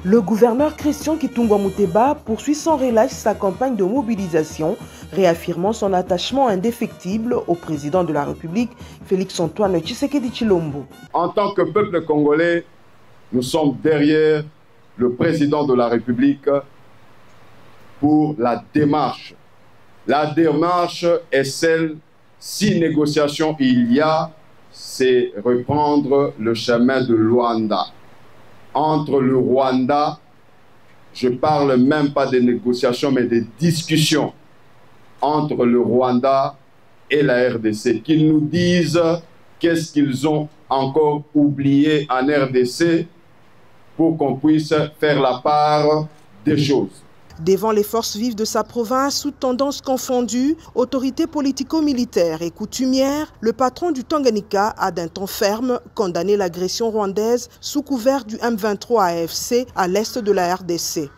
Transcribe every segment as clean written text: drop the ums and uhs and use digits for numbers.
Le gouverneur Christian Kitungwa Muteba poursuit sans relâche sa campagne de mobilisation, réaffirmant son attachement indéfectible au président de la République, Félix-Antoine Tshisekedi Tshilombo. En tant que peuple congolais, nous sommes derrière le président de la République pour la démarche. La démarche est celle, si négociation il y a, c'est reprendre le chemin de Luanda. Entre le Rwanda, je ne parle même pas de négociations, mais de discussions entre le Rwanda et la RDC, qu'ils nous disent qu'est-ce qu'ils ont encore oublié en RDC pour qu'on puisse faire la part des choses. Devant les forces vives de sa province, sous tendances confondues, autorités politico-militaires et coutumières, le patron du Tanganyika a d'un ton ferme condamné l'agression rwandaise sous couvert du M23 AFC à l'est de la RDC.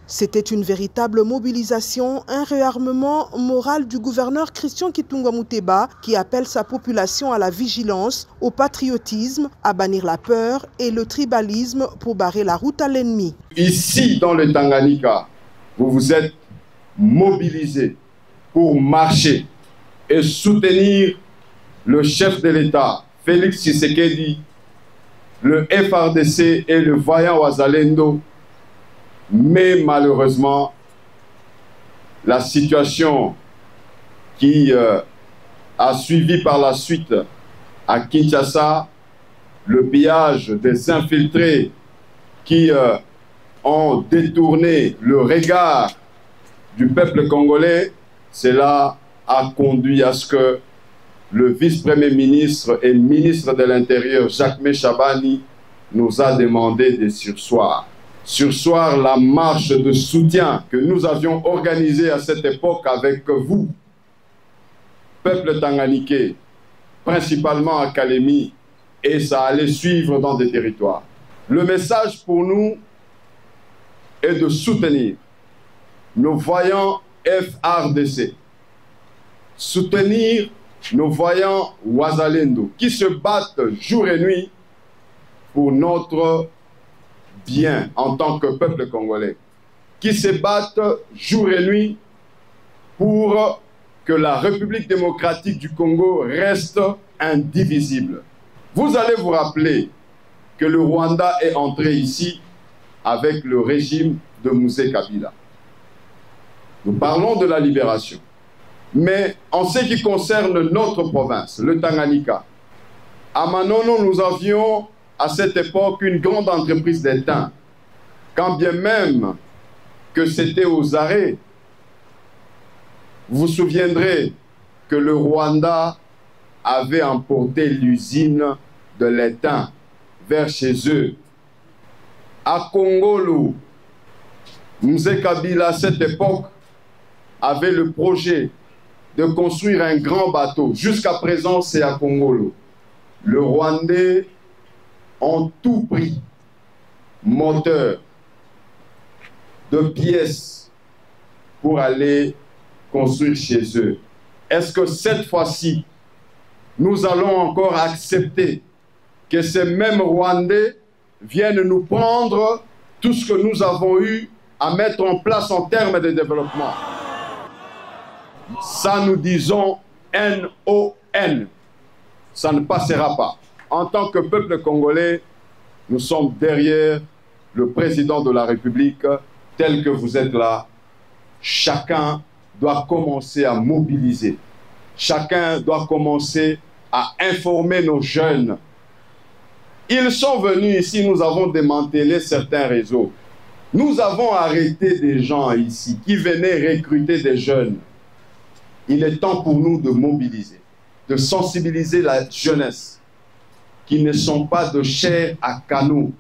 C'était une véritable mobilisation, un réarmement moral du gouverneur Christian Kitungwa Muteba qui appelle sa population à la vigilance, au patriotisme, à bannir la peur et le tribalisme pour barrer la route à l'ennemi. Ici, dans le Tanganyika, vous vous êtes mobilisés pour marcher et soutenir le chef de l'État, Félix Tshisekedi, le FRDC et le vaillant Wazalendo. Mais malheureusement, la situation qui a suivi par la suite à Kinshasa, le pillage des infiltrés qui ont détourné le regard du peuple congolais, cela a conduit à ce que le vice-premier ministre et ministre de l'Intérieur, Jacques Chabani, nous a demandé de surseoir. Surseoir la marche de soutien que nous avions organisée à cette époque avec vous, peuple tanganyikais, principalement à Kalemi, et ça allait suivre dans des territoires. Le message pour nous est de soutenir nos voyants FRDC, soutenir nos voyants Wazalendo qui se battent jour et nuit pour notre bien en tant que peuple congolais, qui se battent jour et nuit pour que la République démocratique du Congo reste indivisible. Vous allez vous rappeler que le Rwanda est entré ici avec le régime de Moussé Kabila. Nous parlons de la libération. Mais en ce qui concerne notre province, le Tanganyika, à Manono, nous avions à cette époque une grande entreprise d'étain. Quand bien même que c'était aux arrêts, vous vous souviendrez que le Rwanda avait emporté l'usine de l'étain vers chez eux. À Kongolo, Moussé Kabila, à cette époque, avait le projet de construire un grand bateau. Jusqu'à présent, c'est à Kongolo. Le Rwandais ont tout pris, moteur, de pièces, pour aller construire chez eux. Est-ce que cette fois-ci, nous allons encore accepter que ces mêmes Rwandais viennent nous prendre tout ce que nous avons eu à mettre en place en termes de développement? Ça, nous disons N-O-N. Ça ne passera pas. En tant que peuple congolais, nous sommes derrière le président de la République, tel que vous êtes là. Chacun doit commencer à mobiliser. Chacun doit commencer à informer nos jeunes. Ils sont venus ici, nous avons démantelé certains réseaux. Nous avons arrêté des gens ici qui venaient recruter des jeunes. Il est temps pour nous de mobiliser, de sensibiliser la jeunesse, qui ne sont pas de chair à canon.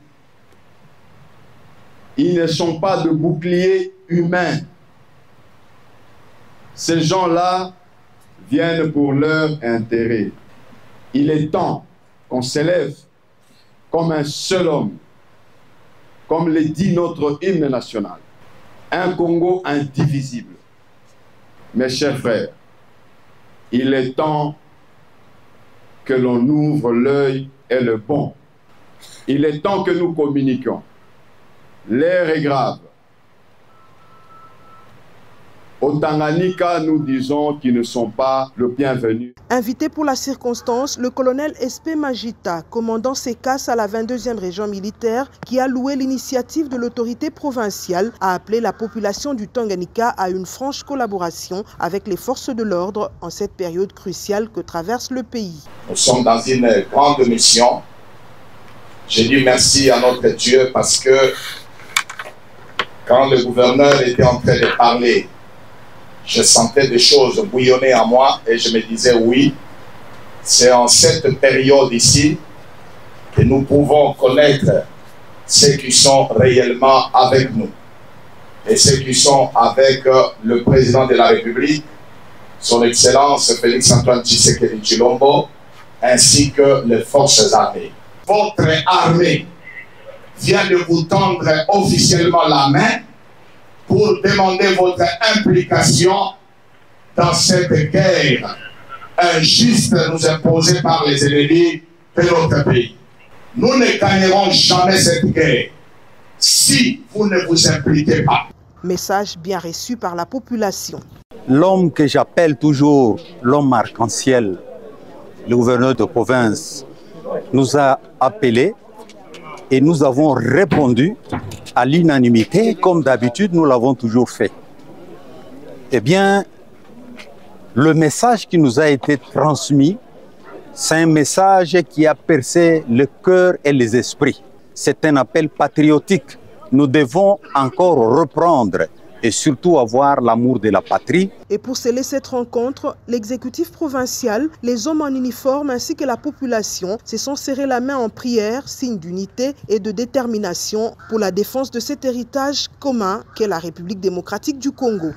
Ils ne sont pas de boucliers humains. Ces gens-là viennent pour leur intérêt. Il est temps qu'on s'élève comme un seul homme, comme le dit notre hymne national. Un Congo indivisible. Mes chers frères, il est temps que l'on ouvre l'œil et le bon. Il est temps que nous communiquions. L'air est grave. Au Tanganyika, nous disons qu'ils ne sont pas le bienvenu. Invité pour la circonstance, le colonel Espé Magita, commandant SECAS à la 22e région militaire, qui a loué l'initiative de l'autorité provinciale, a appelé la population du Tanganyika à une franche collaboration avec les forces de l'ordre en cette période cruciale que traverse le pays. Nous sommes dans une grande mission. Je dis merci à notre Dieu parce que quand le gouverneur était en train de parler, je sentais des choses bouillonner en moi et je me disais oui, c'est en cette période ici que nous pouvons connaître ceux qui sont réellement avec nous et ceux qui sont avec le président de la République, son Excellence Félix-Antoine Tshisekedi Tshilombo, ainsi que les forces armées. Votre armée vient de vous tendre officiellement la main pour demander votre implication dans cette guerre injuste nous imposée par les ennemis de notre pays. Nous ne gagnerons jamais cette guerre si vous ne vous impliquez pas. Message bien reçu par la population. L'homme que j'appelle toujours l'homme arc-en-ciel, le gouverneur de province, nous a appelés et nous avons répondu à l'unanimité, comme d'habitude nous l'avons toujours fait. Eh bien, le message qui nous a été transmis, c'est un message qui a percé le cœur et les esprits. C'est un appel patriotique. Nous devons encore reprendre et surtout avoir l'amour de la patrie. Et pour sceller cette rencontre, l'exécutif provincial, les hommes en uniforme ainsi que la population se sont serrés la main en prière, signe d'unité et de détermination pour la défense de cet héritage commun qu'est la République démocratique du Congo.